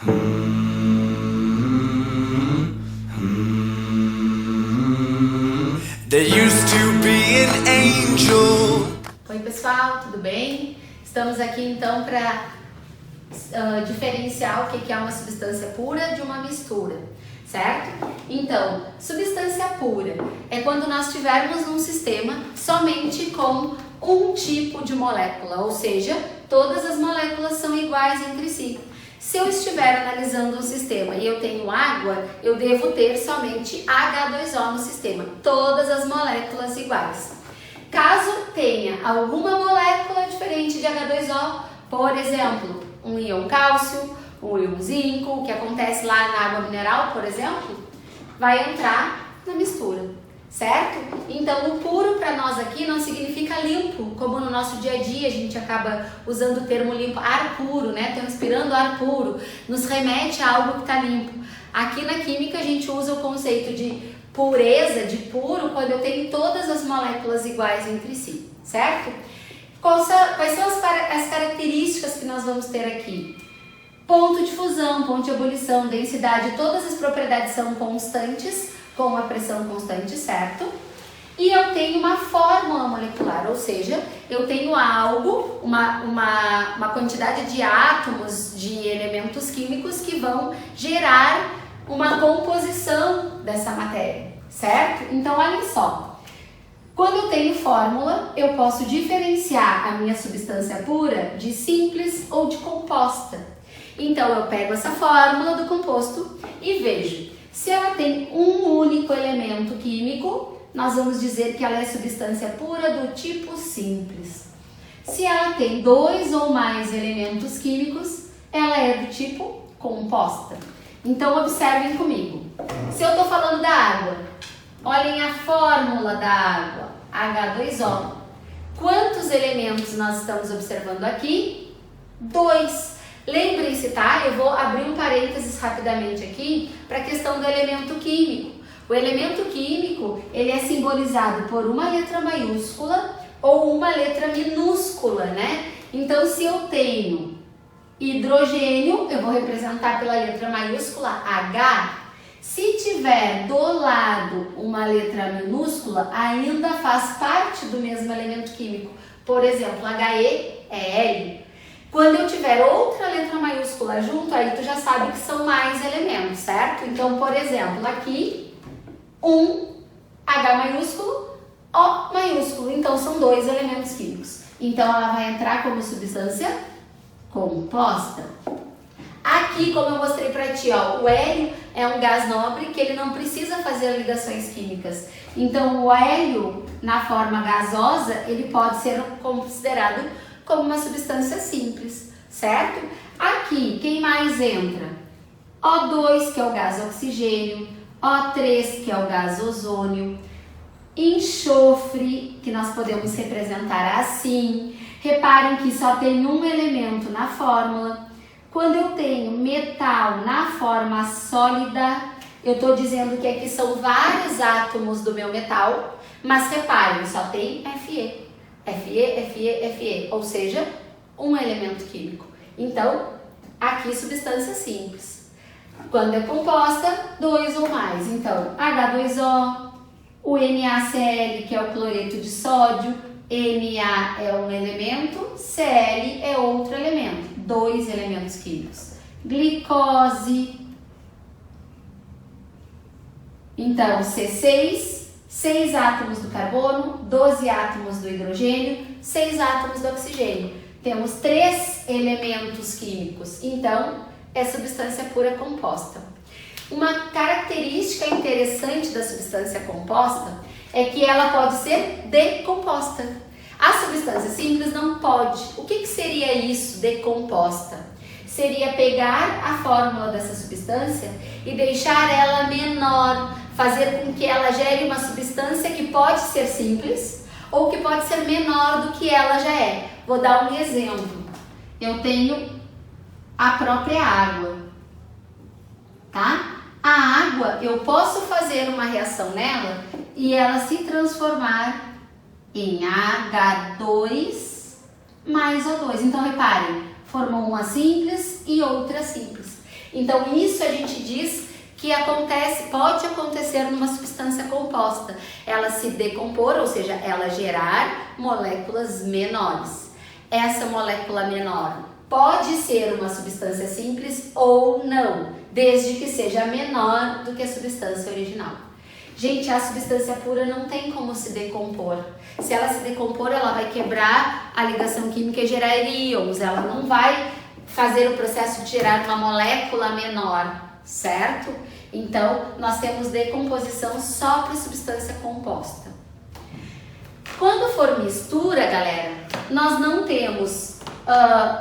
There used to be an angel. Oi pessoal, tudo bem? Estamos aqui então para diferenciar o que é uma substância pura de uma mistura, certo? Então, substância pura é quando nós tivermos um sistema somente com um tipo de molécula, ou seja, todas as moléculas são iguais entre si. Se eu estiver analisando um sistema e eu tenho água, eu devo ter somente H2O no sistema, todas as moléculas iguais. Caso tenha alguma molécula diferente de H2O, por exemplo, um íon cálcio, um íon zinco, que acontece lá na água mineral, por exemplo, vai entrar na mistura, certo? Então, o puro para nós aqui não significa limpo, como no nosso dia a dia a gente acaba usando o termo limpo, ar puro, né? Estamos respirando ar puro, nos remete a algo que está limpo. Aqui na química a gente usa o conceito de pureza, de puro, quando eu tenho todas as moléculas iguais entre si, certo? Quais são as características que nós vamos ter aqui? Ponto de fusão, ponto de ebulição, densidade, todas as propriedades são constantes, com uma pressão constante, certo? E eu tenho uma fórmula molecular, ou seja, eu tenho algo, uma quantidade de átomos, de elementos químicos que vão gerar uma composição dessa matéria, certo? Então, olha só. Quando eu tenho fórmula, eu posso diferenciar a minha substância pura de simples ou de composta. Então, eu pego essa fórmula do composto e vejo. Se ela tem um único elemento químico, nós vamos dizer que ela é substância pura do tipo simples. Se ela tem dois ou mais elementos químicos, ela é do tipo composta. Então, observem comigo. Se eu estou falando da água, olhem a fórmula da água, H2O. Quantos elementos nós estamos observando aqui? 2. Lembrem-se, tá? Eu vou abrir um parênteses rapidamente aqui para a questão do elemento químico. O elemento químico, ele é simbolizado por uma letra maiúscula ou uma letra minúscula, né? Então, se eu tenho hidrogênio, eu vou representar pela letra maiúscula H. Se tiver do lado uma letra minúscula, ainda faz parte do mesmo elemento químico. Por exemplo, HE é L. Quando eu tiver outra letra maiúscula junto, aí tu já sabe que são mais elementos, certo? Então, por exemplo, aqui, um H maiúsculo, O maiúsculo. Então, são 2 elementos químicos. Então, ela vai entrar como substância composta. Aqui, como eu mostrei para ti, ó, o hélio é um gás nobre que ele não precisa fazer ligações químicas. Então, o hélio, na forma gasosa, ele pode ser considerado como uma substância simples, certo? Aqui, quem mais entra? O2, que é o gás oxigênio, O3, que é o gás ozônio, enxofre, que nós podemos representar assim. Reparem que só tem um elemento na fórmula. Quando eu tenho metal na forma sólida, eu estou dizendo que aqui são vários átomos do meu metal, mas reparem, só tem Fe. Fe, ou seja, um elemento químico. Então, aqui substância simples. Quando é composta, 2 ou mais. Então, H2O, o NaCl, que é o cloreto de sódio, Na é um elemento, Cl é outro elemento. 2 elementos químicos. Glicose. Então, C6, 6 átomos do carbono, 12 átomos do hidrogênio, 6 átomos do oxigênio. Temos 3 elementos químicos. Então, é substância pura composta. Uma característica interessante da substância composta é que ela pode ser decomposta. A substância simples não pode. O que seria isso, decomposta? Seria pegar a fórmula dessa substância e deixar ela menor, fazer com que ela gere uma substância que pode ser simples ou que pode ser menor do que ela já é. Vou dar um exemplo. Eu tenho a própria água, tá? A água, eu posso fazer uma reação nela e ela se transformar em H2 mais O2. Então, reparem, formou uma simples e outra simples. Então isso a gente diz que pode acontecer numa substância composta, ela se decompor, ou seja, ela gerar moléculas menores. Essa molécula menor pode ser uma substância simples ou não, desde que seja menor do que a substância original. Gente, a substância pura não tem como se decompor. Se ela se decompor, ela vai quebrar a ligação química e gerar íons, ela não vai fazer o processo de gerar uma molécula menor, certo? Então, nós temos decomposição só para substância composta. Quando for mistura, galera, nós não temos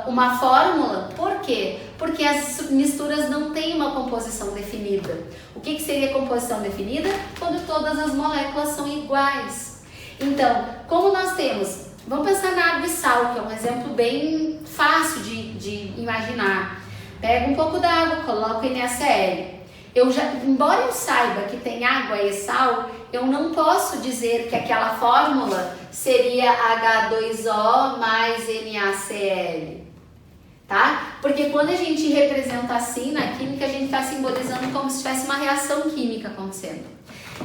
uma fórmula. Por quê? Porque as misturas não têm uma composição definida. O que seria composição definida? Quando todas as moléculas são iguais. Então, como nós temos... Vamos pensar na água e sal, que é um exemplo bem fácil de imaginar. Pega um pouco d'água, coloca em NaCl. Embora eu saiba que tem água e sal, eu não posso dizer que aquela fórmula seria H2O mais NaCl, tá? Porque quando a gente representa assim na química, a gente está simbolizando como se tivesse uma reação química acontecendo.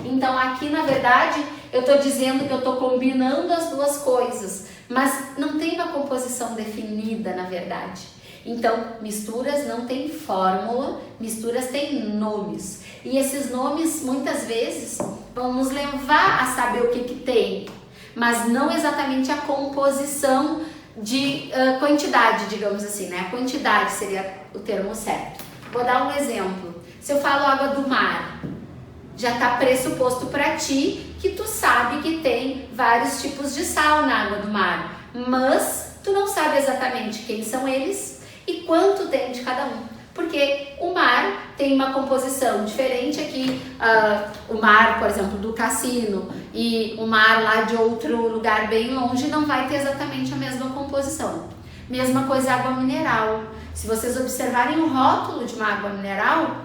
Então aqui, na verdade, eu estou dizendo que eu estou combinando as duas coisas, mas não tem uma composição definida, na verdade. Então, misturas não tem fórmula, misturas têm nomes. E esses nomes, muitas vezes, vão nos levar a saber o que tem, mas não exatamente a composição de quantidade, digamos assim, né? A quantidade seria o termo certo. Vou dar um exemplo. Se eu falo água do mar, já está pressuposto para ti que tu sabe que tem vários tipos de sal na água do mar, mas tu não sabe exatamente quem são eles e quanto tem de cada um, porque o mar tem uma composição diferente aqui, o mar, por exemplo, do Cassino e o mar lá de outro lugar bem longe não vai ter exatamente a mesma composição. Mesma coisa água mineral. Se vocês observarem o rótulo de uma água mineral,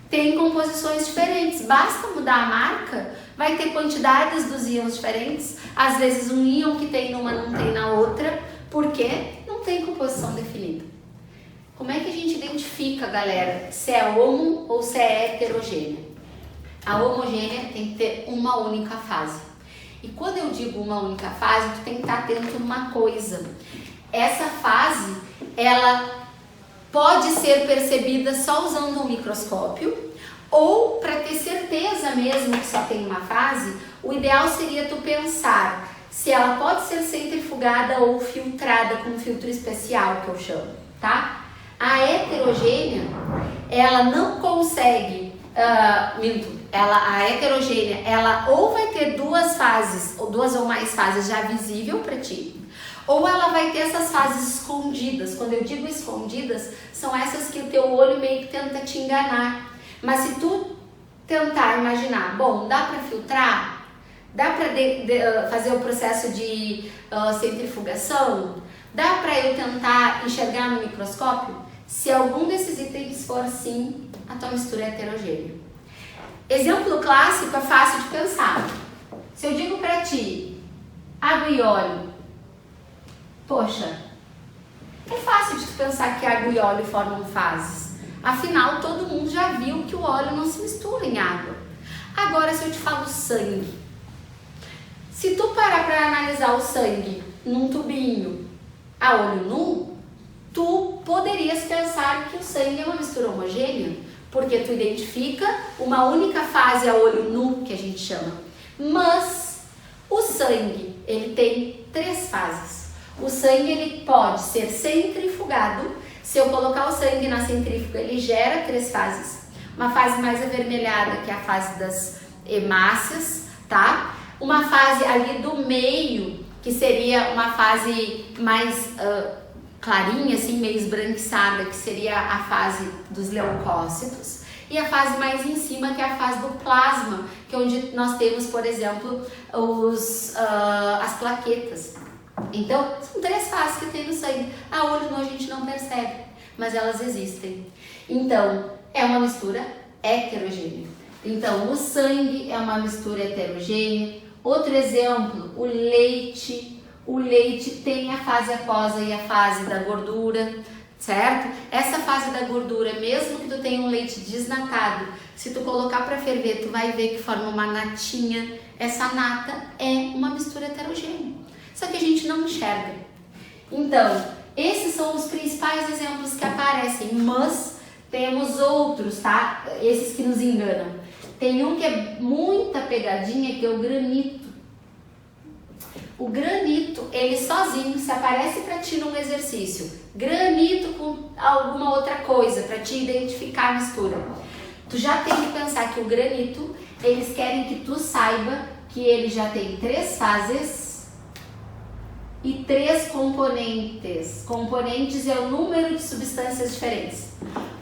tem composições diferentes, basta mudar a marca, vai ter quantidades dos íons diferentes, às vezes um íon que tem numa não tem na outra, porque não tem composição definida. Como é que a gente identifica, galera, se é homo ou se é heterogênea? A homogênea tem que ter uma única fase. E quando eu digo uma única fase, tu tem que estar atento numa coisa. Essa fase, ela pode ser percebida só usando um microscópio, ou para ter certeza mesmo que só tem uma fase, o ideal seria tu pensar se ela pode ser centrifugada ou filtrada com um filtro especial, que eu chamo, tá? A heterogênea, ela não consegue, a heterogênea, ela ou vai ter duas fases, ou duas ou mais fases já visível para ti, ou ela vai ter essas fases escondidas. Quando eu digo escondidas, são essas que o teu olho meio que tenta te enganar. Mas se tu tentar imaginar, bom, dá para filtrar? Dá para fazer o processo de centrifugação? Dá para eu tentar enxergar no microscópio? Se algum desses itens for sim, a tua mistura é heterogênea. Exemplo clássico é fácil de pensar. Se eu digo para ti, água e óleo, poxa, é fácil de tu pensar que água e óleo formam fases. Afinal, todo mundo já viu que o óleo não se mistura em água. Agora, se eu te falo sangue, se tu parar para analisar o sangue num tubinho a olho nu, tu poderias pensar que o sangue é uma mistura homogênea, porque tu identifica uma única fase a olho nu, que a gente chama. Mas o sangue, ele tem 3 fases. O sangue, ele pode ser centrifugado. Se eu colocar o sangue na centrífuga, ele gera 3 fases. Uma fase mais avermelhada, que é a fase das hemácias, tá? Uma fase ali do meio, que seria uma fase mais clarinha, assim, meio esbranquiçada, que seria a fase dos leucócitos. E a fase mais em cima, que é a fase do plasma, que é onde nós temos, por exemplo, as plaquetas. Então, são 3 fases que tem no sangue. A olho nu a gente não percebe, mas elas existem. Então, é uma mistura heterogênea. Então, o sangue é uma mistura heterogênea. Outro exemplo, o leite. O leite tem a fase aquosa e a fase da gordura. certo? Essa fase da gordura, mesmo que tu tenha um leite desnatado, se tu colocar para ferver, tu vai ver que forma uma natinha. Essa nata é uma mistura heterogênea, só que a gente não enxerga. Então, esses são os principais exemplos que aparecem, mas temos outros, tá? Esses que nos enganam. Tem um que é muita pegadinha, que é o granito. O granito, ele sozinho, se aparece para ti num exercício, granito com alguma outra coisa, para te identificar a mistura, tu já tem que pensar que o granito, eles querem que tu saiba que ele já tem 3 fases e 3 componentes. Componentes é o número de substâncias diferentes.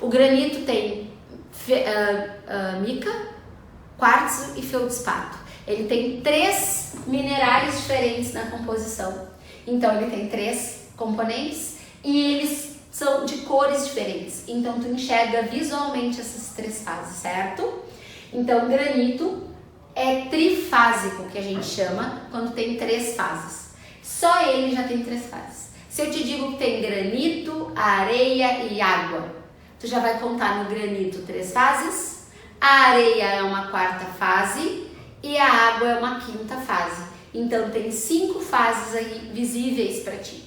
O granito tem mica, quartzo e feldspato. Ele tem 3 minerais diferentes na composição. Então ele tem 3 componentes e eles são de cores diferentes. Então tu enxerga visualmente essas 3 fases, certo? Então granito é trifásico, que a gente chama, quando tem 3 fases. Só ele já tem 3 fases. Se eu te digo que tem granito, areia e água, tu já vai contar no granito 3 fases, a areia é uma 4ª fase e a água é uma 5ª fase. Então tem 5 fases aí visíveis para ti.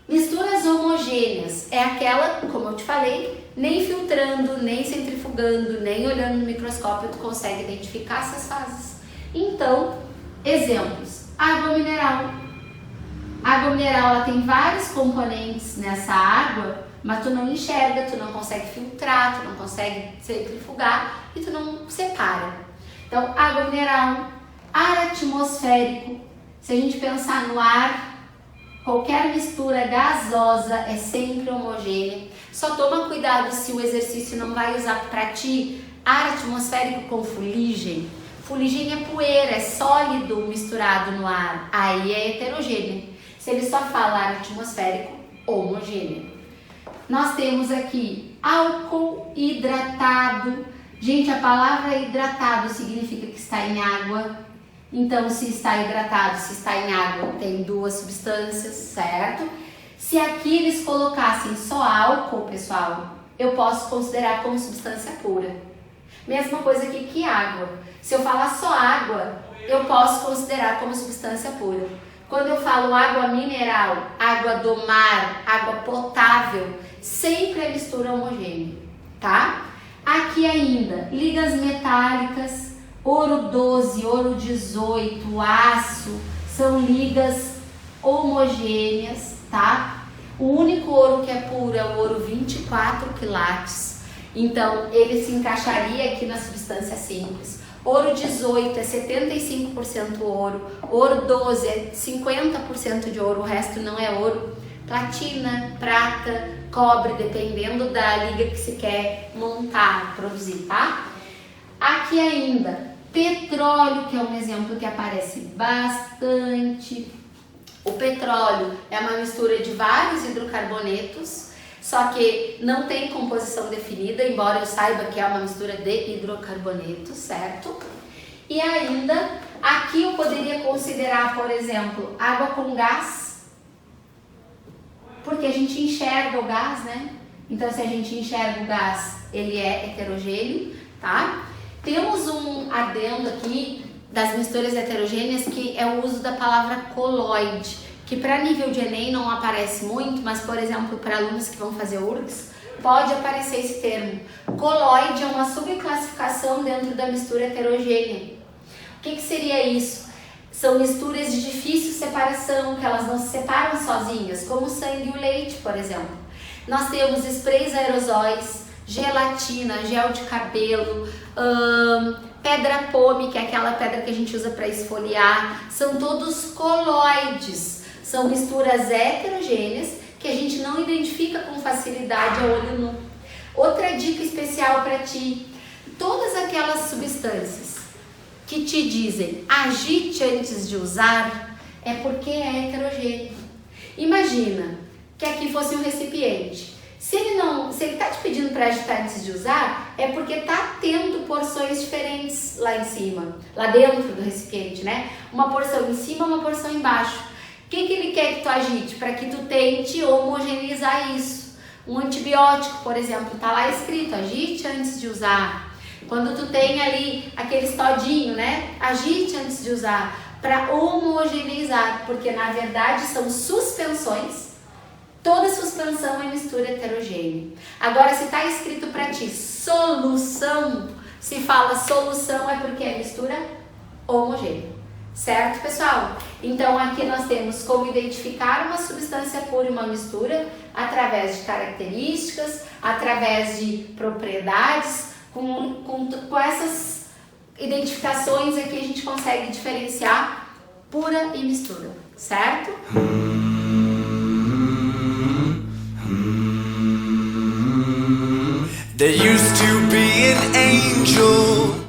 Misturas homogêneas é aquela, como eu te falei, nem filtrando, nem centrifugando, nem olhando no microscópio tu consegue identificar essas fases. Então, exemplos: água mineral. A água mineral, ela tem vários componentes nessa água, mas tu não enxerga, tu não consegue filtrar, tu não consegue centrifugar e tu não separa. Então, água mineral, ar atmosférico. Se a gente pensar no ar, qualquer mistura gasosa é sempre homogênea. Só toma cuidado se o exercício não vai usar para ti ar atmosférico com fuligem. Fuligem é poeira, é sólido misturado no ar, aí é heterogêneo. Se ele só fala ar atmosférico, homogêneo. Nós temos aqui álcool hidratado. Gente, a palavra hidratado significa que está em água. Então, se está hidratado, se está em água, tem 2 substâncias, certo? Se aqui eles colocassem só álcool, pessoal, eu posso considerar como substância pura. Mesma coisa aqui que água. Se eu falar só água, eu posso considerar como substância pura. Quando eu falo água mineral, água do mar, água potável, sempre é mistura homogênea, tá? Aqui ainda, ligas metálicas, ouro 12, ouro 18, aço, são ligas homogêneas, tá? O único ouro que é puro é o ouro 24 quilates, então ele se encaixaria aqui na substância simples. Ouro 18 é 75% ouro, ouro 12 é 50% de ouro, o resto não é ouro. Platina, prata, cobre, dependendo da liga que se quer montar, produzir, tá? Aqui ainda, petróleo, que é um exemplo que aparece bastante. O petróleo é uma mistura de vários hidrocarbonetos, só que não tem composição definida, embora eu saiba que é uma mistura de hidrocarbonetos, certo? E ainda, aqui eu poderia considerar, por exemplo, água com gás, porque a gente enxerga o gás, né? Então, se a gente enxerga o gás, ele é heterogêneo, tá? Temos um adendo aqui das misturas heterogêneas, que é o uso da palavra coloide, que para nível de Enem não aparece muito, mas, por exemplo, para alunos que vão fazer URGS, pode aparecer esse termo. Coloide é uma subclassificação dentro da mistura heterogênea. O que seria isso? São misturas de difícil separação, que elas não se separam sozinhas, como o sangue e o leite, por exemplo. Nós temos sprays aerosóis, gelatina, gel de cabelo, pedra pome, que é aquela pedra que a gente usa para esfoliar, são todos coloides. São misturas heterogêneas que a gente não identifica com facilidade a olho nu. Outra dica especial para ti: todas aquelas substâncias que te dizem agite antes de usar, é porque é heterogêneo. Imagina que aqui fosse um recipiente. Se ele está te pedindo para agitar antes de usar, é porque está tendo porções diferentes lá em cima, lá dentro do recipiente, né? Uma porção em cima, uma porção embaixo. O que ele quer que tu agite? Para que tu tente homogeneizar isso. Um antibiótico, por exemplo, tá lá escrito, agite antes de usar. Quando tu tem ali aqueles todinho, né? Agite antes de usar, para homogeneizar, porque na verdade são suspensões. Toda suspensão é mistura heterogênea. Agora, se tá escrito para ti solução, se fala solução é porque é mistura homogênea. Certo, pessoal? Então, aqui nós temos como identificar uma substância pura e uma mistura através de características, através de propriedades. Com essas identificações aqui a gente consegue diferenciar pura e mistura, certo? There used to be an angel